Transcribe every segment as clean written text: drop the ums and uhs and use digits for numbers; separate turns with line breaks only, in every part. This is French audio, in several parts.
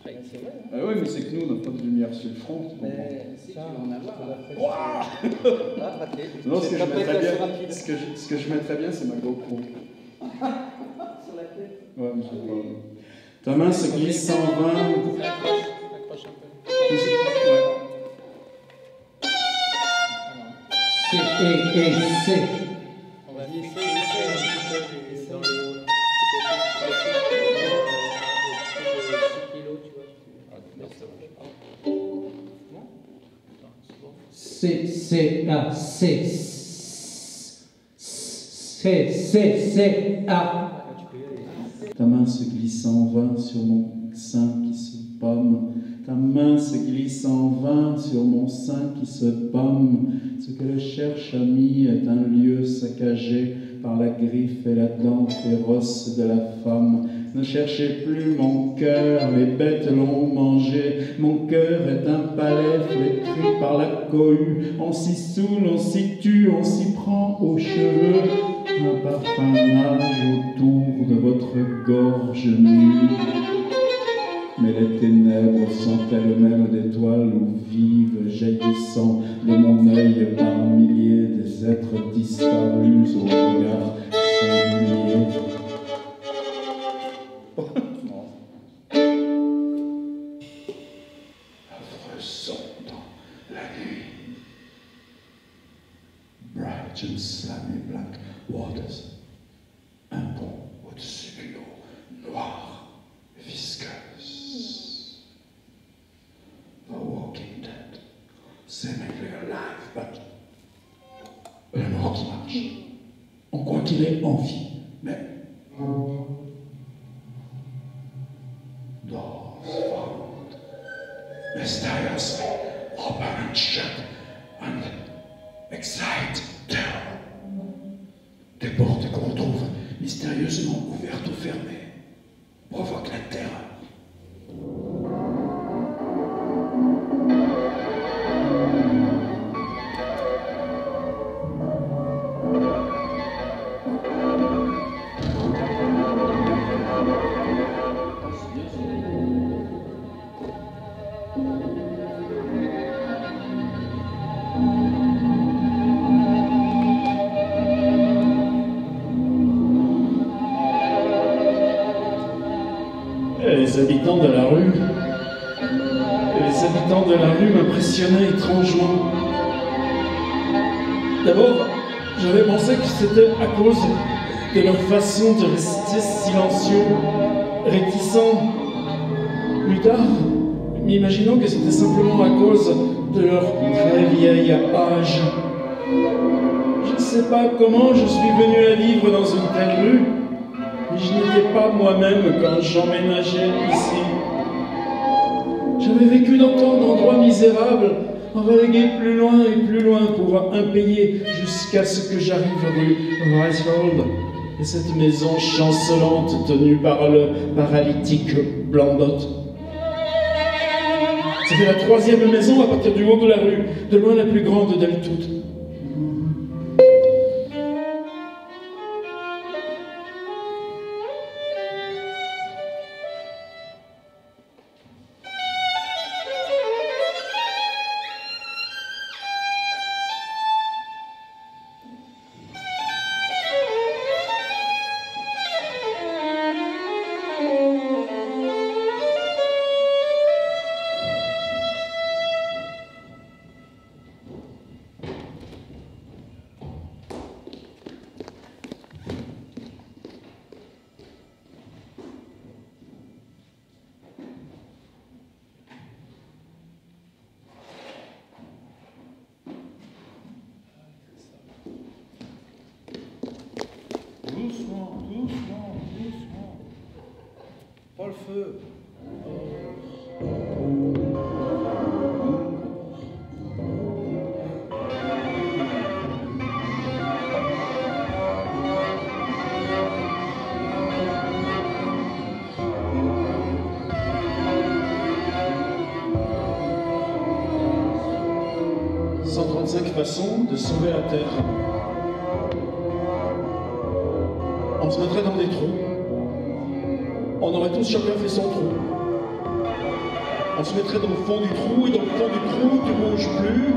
C'est vrai.
Ah ouais, mais c'est que nous, on n'a pas de lumière sur le front.
Mais si, tu vas en avoir.
Ouah
Raté.
Non, ce que je mettrais bien,
rapide.
ce que je mettrais bien, c'est ma GoPro.
Sur la tête.
Ouais, mais je sais pas. Ta main se glisse 120.
Accroche un peu.
Ouais.
C.
On va glisser un petit peu dans le haut.
C-A.
Ta main se glisse en vain sur mon sein qui se pomme. Ta main se glisse en vain sur mon sein qui se pomme. Ce que je cherche, ami, est un lieu saccagé par la griffe et la dent féroce de la femme. Ne cherchez plus mon cœur, les bêtes l'ont mangé. Mon cœur est un palais flétri par la cohue. On s'y saoule, on s'y tue, on s'y prend aux cheveux. Un parfum nage autour de votre gorge nue. Mais les ténèbres sont elles-mêmes d'étoiles où vivent, jaillissant de mon œil par milliers des êtres disparus au regard singulier. Affreux son dans la nuit. Bright and slimy black waters. Un pont au-dessus d'une eau noire, visqueuse. A walking dead, seemingly alive, but le mort qui marche. On croit qu'il est en vie, mais doors found mysteriously open and shut and excite terror. Des portes qu'on retrouve mystérieusement ouvertes ou fermées provoquent la terreur. Les habitants de la rue m'impressionnaient étrangement. D'abord, j'avais pensé que c'était à cause de leur façon de rester silencieux, réticents. Plus tard, m'imaginant que c'était simplement à cause de leur très vieil âge. Je ne sais pas comment je suis venu à vivre dans une telle rue. Je n'étais pas moi-même quand j'emménageais ici. J'avais vécu dans tant d'endroits misérables, relégué plus loin et plus loin pour impayé, jusqu'à ce que j'arrive rue Ricehold, et cette maison chancelante tenue par le paralytique Blandot. C'était la 3e maison à partir du haut de la rue, de loin la plus grande d'elles toutes. Doucement, doucement, doucement. Pas le feu. 135 façons de sauver la Terre. On se mettrait dans des trous. On aurait tous chacun fait son trou. on se mettrait dans le fond du trou, et dans le fond du trou, tu ne bouges plus.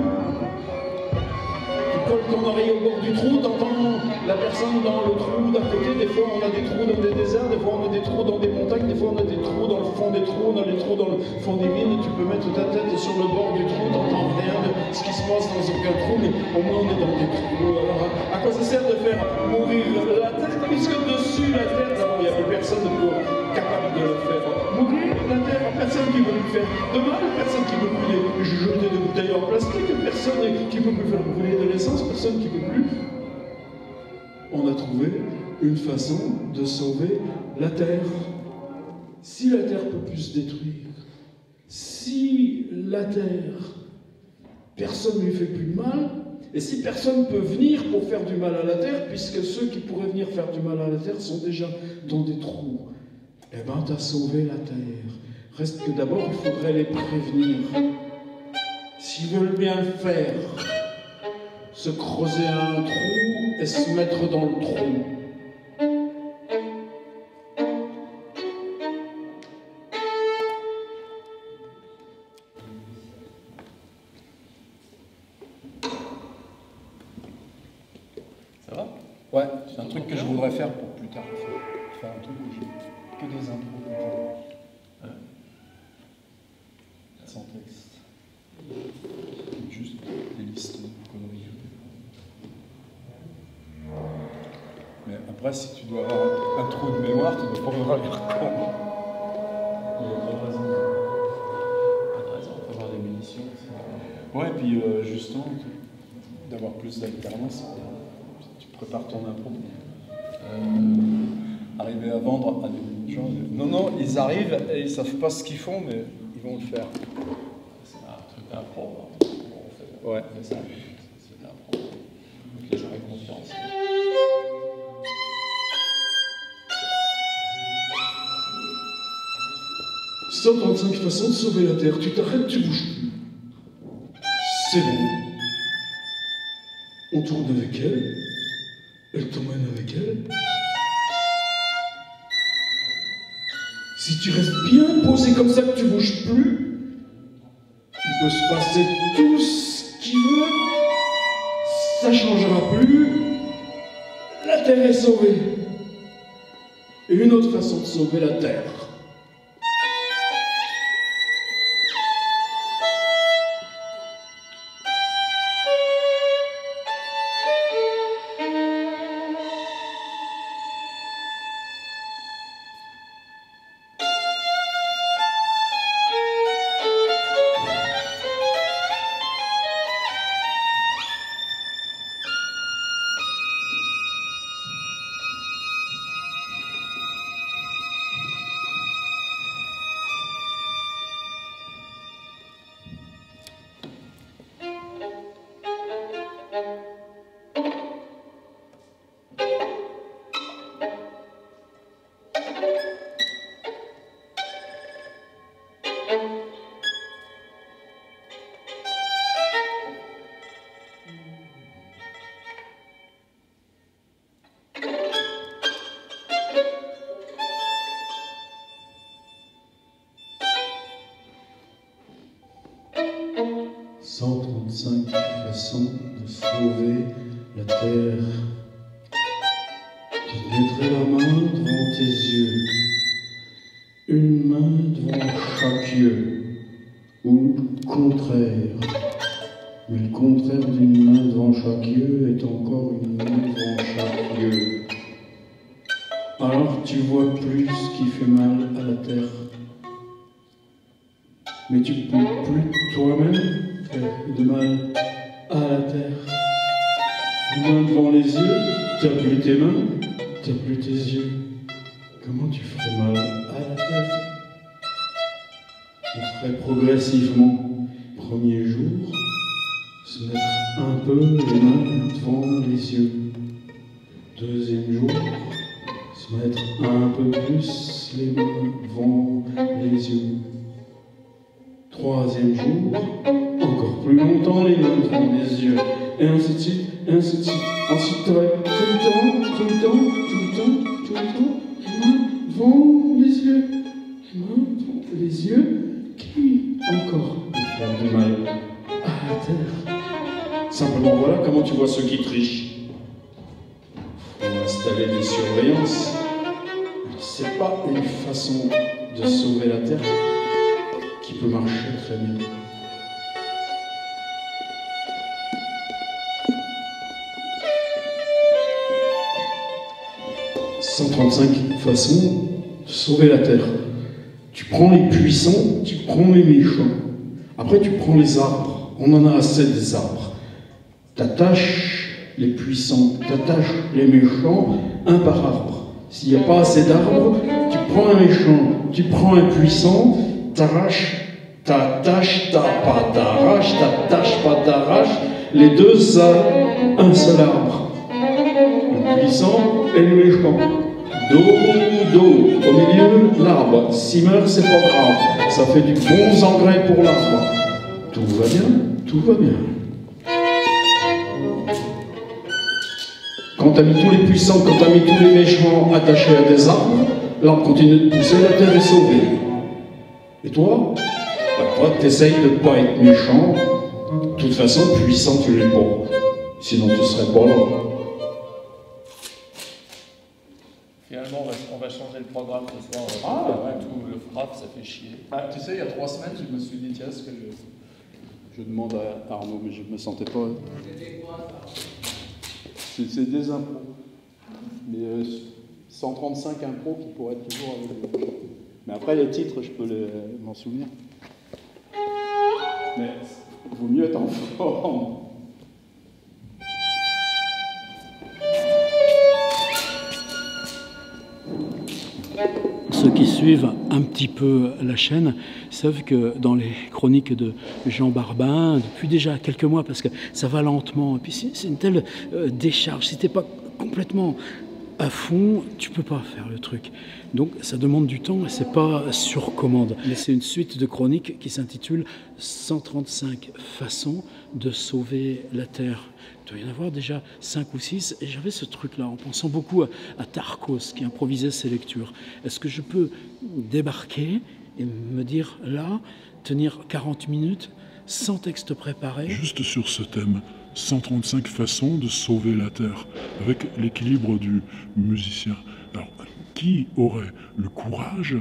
Tu colles ton oreille au bord du trou, t'entends la personne dans le trou d'à côté. Des fois, on a des trous dans des déserts, des fois, on a des trous dans des montagnes, des fois, on a des trous dans le fond des trous, on a des trous dans le fond des mines. Tu peux mettre ta tête sur le bord du trou, t'entends rien de ce qui se passe dans aucun trou, mais au moins, on est dans des trous. Alors, à quoi ça sert de faire mourir la terre, puisque dessus la terre, d'abord, il n'y a plus personne capable de le faire mourir la terre, personne qui veut le faire de mal, personne qui veut brûler, jeter des bouteilles en plastique, personne qui veut plus faire brûler de l'essence, personne qui veut plus. On a trouvé une façon de sauver la terre. Si la terre peut plus se détruire, si la terre, personne ne lui fait plus de mal, et si personne peut venir pour faire du mal à la terre, puisque ceux qui pourraient venir faire du mal à la terre sont déjà dans des trous, eh ben, tu as sauvé la terre. Reste que d'abord, il faudrait les prévenir. S'ils veulent bien le faire, se creuser un trou et se mettre dans le trou.
Ça va?
Ouais, c'est un truc que je voudrais faire pour plus tard. Faire un truc où j'ai que des intros tout le temps. Sans texte. Juste des listes de conneries. Mais après, si tu dois avoir un trou de mémoire, tu dois pas me lire con.
Il n'y a pas de raison. Pas de raison, on peut avoir des munitions.
Ouais, puis justement, d'avoir plus d'alternance, tu prépares ton impro. Arriver à vendre à des gens. Non, ils arrivent et ils savent pas ce qu'ils font, mais ils vont le faire.
C'est un truc d'impro.
Ouais.
C'est ça. C'est de l'impro. Donc les gens aient confiance.
« 135 façons de sauver la terre. Tu t'arrêtes, tu bouges plus. C'est bon. On tourne avec elle. Elle t'emmène avec elle. Si tu restes bien posé comme ça, que tu bouges plus, il peut se passer tout ce qu'il veut. Ça changera plus. La terre est sauvée. Et une autre façon de sauver la terre. « 135 façons de sauver la terre. Tu mettrais la main devant tes yeux, une main devant chaque yeux, ou le contraire. Mais le contraire d'une main devant chaque yeux est encore une main devant chaque yeux. Alors tu vois plus ce qui fait mal à la terre. Mais tu ne peux plus toi-même faire de mal à la terre. Une main devant les yeux, t'as plus tes mains, t'as plus tes yeux. Comment tu ferais mal à la terre? On ferait progressivement. Premier jour, se mettre un peu les mains devant les yeux. Deuxième jour, se mettre un peu plus les mains devant les yeux. Troisième jour, encore plus longtemps les mains devant les yeux. Et ainsi de suite, et ainsi de suite. Ensuite, tu aurais tout le temps, les mains devant les yeux. Les mains devant les yeux qui encore
Faire du mal
à la terre.
Simplement, voilà comment tu vois ceux qui trichent. Faut installer des surveillances. C'est pas une façon de sauver la Terre qui peut marcher très bien. « 135 façons de sauver la Terre. Tu prends les puissants, tu prends les méchants. Après, tu prends les arbres. On en a assez des arbres. T'attaches les puissants, t'attaches les méchants, un par arbre. S'il n'y a pas assez d'arbres, tu prends un méchant, tu prends un puissant, t'arraches, t'attaches, t'attaches, pas t'arraches. Les deux, ça, un seul arbre. Le puissant et le méchant. Do, au milieu, l'arbre. S'il meurt, c'est pas grave. Ça fait du bon engrais pour l'arbre. Tout va bien, tout va bien. Quand t'as mis tous les puissants, quand t'as mis tous les méchants attachés à des arbres, l'arbre continue de pousser, la terre est sauvée. Et toi, toi, t'essayes de ne pas être méchant. De toute façon, puissant, tu l'es pas. Sinon, tu serais pas là.
Finalement, on va changer le programme ce soir. Tout le frappe, ça fait chier.
Ah, tu sais, il y a 3 semaines, je me suis dit, tiens, ce que je demande à Arnaud, mais je ne me sentais pas. C'est des impros. Mais 135 impros qui pourraient être toujours avec eux. Mais après, les titres, je peux m'en souvenir. Mais il vaut mieux être en forme.
Ceux qui suivent un petit peu la chaîne savent que dans les chroniques de Jean Barbin, depuis déjà quelques mois, parce que ça va lentement, et puis c'est une telle décharge, si t'es pas complètement à fond, tu peux pas faire le truc. Donc ça demande du temps et c'est pas sur commande. Mais c'est une suite de chroniques qui s'intitule 135 façons de sauver la Terre. Il doit y en avoir déjà 5 ou 6, et j'avais ce truc-là, en pensant beaucoup à Tarkos, qui improvisait ses lectures. Est-ce que je peux débarquer et me dire, là, tenir 40 minutes, sans texte préparé?
Juste sur ce thème, 135 façons de sauver la Terre, avec l'équilibre du musicien. Alors, qui aurait le courage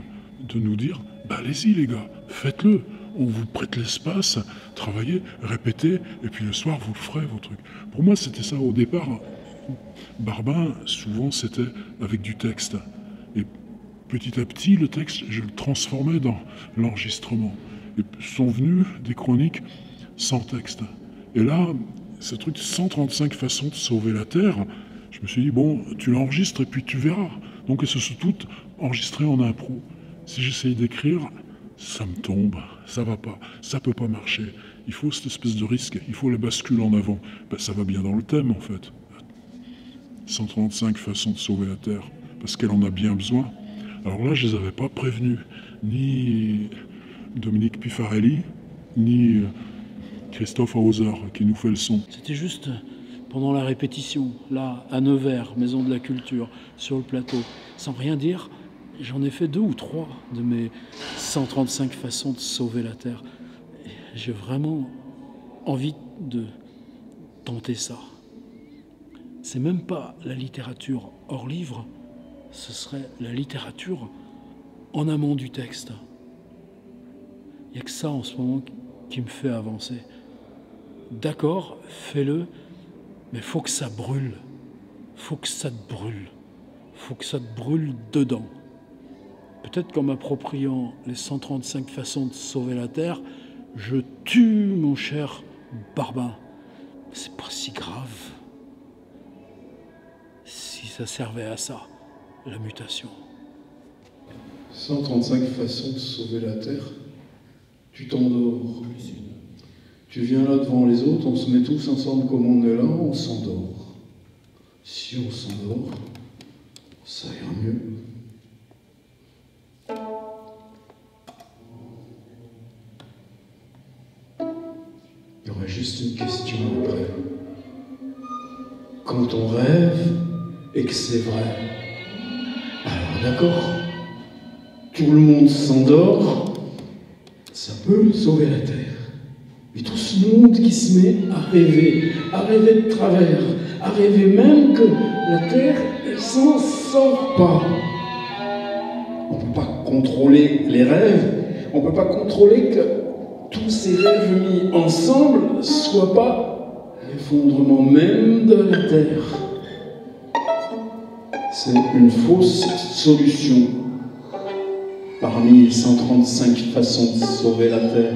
de nous dire, bah allez-y les gars, faites-le, on vous prête l'espace, travaillez, répétez, et puis le soir vous le ferez, vos trucs. Pour moi c'était ça au départ. Barbin, souvent c'était avec du texte. Et petit à petit, le texte, je le transformais dans l'enregistrement. Et sont venues des chroniques sans texte. Et là, ce truc 135 façons de sauver la Terre, je me suis dit, bon, tu l'enregistres et puis tu verras. Donc elles se sont toutes enregistrées en impro. Si j'essaye d'écrire, ça me tombe, ça va pas, ça peut pas marcher. Il faut cette espèce de risque, il faut la bascule en avant. Ben, ça va bien dans le thème en fait. 135 façons de sauver la Terre, parce qu'elle en a bien besoin. Alors là, je les avais pas prévenus, ni Dominique Pifarelli, ni Christophe Hauser qui nous fait le son.
C'était juste pendant la répétition, là, à Nevers, Maison de la Culture, sur le plateau, sans rien dire. J'en ai fait 2 ou 3 de mes 135 façons de sauver la Terre. J'ai vraiment envie de tenter ça. C'est même pas la littérature hors livre, ce serait la littérature en amont du texte. Il n'y a que ça en ce moment qui me fait avancer. D'accord, fais-le, mais faut que ça brûle. Faut que ça te brûle. Faut que ça te brûle dedans. Peut-être qu'en m'appropriant les 135 façons de sauver la Terre, je tue mon cher Barbin. C'est pas si grave. Si ça servait à ça, la mutation.
135 façons de sauver la Terre. Tu t'endors. Tu viens là devant les autres, on se met tous ensemble comme on est là, on s'endort. Si on s'endort, ça ira mieux. Il y aurait juste une question après. Quand on rêve et que c'est vrai, alors d'accord, tout le monde s'endort, Ça peut sauver la Terre. Mais tout ce monde qui se met à rêver de travers, à rêver même que la Terre, elle s'en sort pas. On ne peut pas contrôler les rêves, on ne peut pas contrôler que tous ces rêves mis ensemble ne soient pas l'effondrement même de la Terre. C'est une fausse solution parmi les 135 façons de sauver la Terre.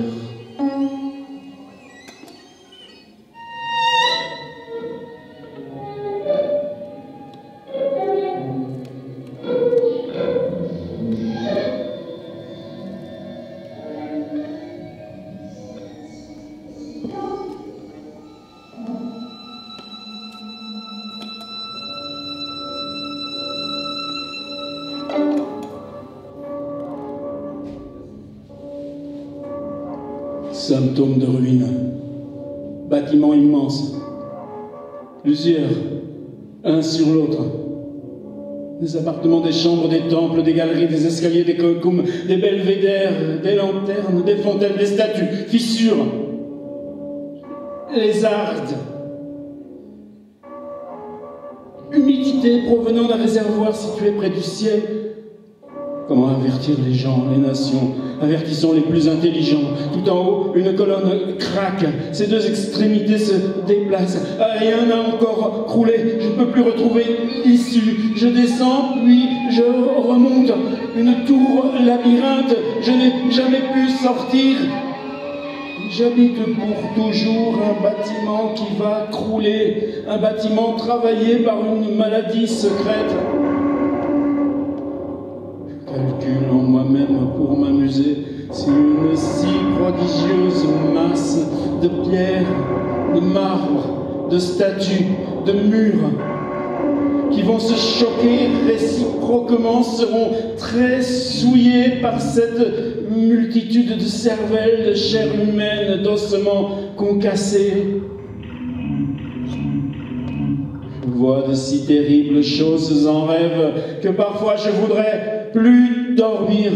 Symptômes de ruine. Bâtiments immenses. Plusieurs, un sur l'autre. Des appartements, des chambres, des temples, des galeries, des escaliers, des catacombes, des belvédères, des lanternes, des fontaines, des statues, fissures. Lézardes. Humidité provenant d'un réservoir situé près du ciel. Comment avertir les gens, les nations? Avertissons les plus intelligents. Tout en haut, une colonne craque. Ses deux extrémités se déplacent. Rien n'a encore croulé. Je ne peux plus retrouver l'issue. Je descends, puis je remonte. Une tour labyrinthe. Je n'ai jamais pu sortir. J'habite pour toujours un bâtiment qui va crouler. Un bâtiment travaillé par une maladie secrète. Calcule en moi-même pour m'amuser si une si prodigieuse masse de pierres, de marbre, de statues, de murs qui vont se choquer réciproquement seront très souillés par cette multitude de cervelles, de chair humaine, d'ossements concassés. Je vois de si terribles choses en rêve que parfois je voudrais plus dormir.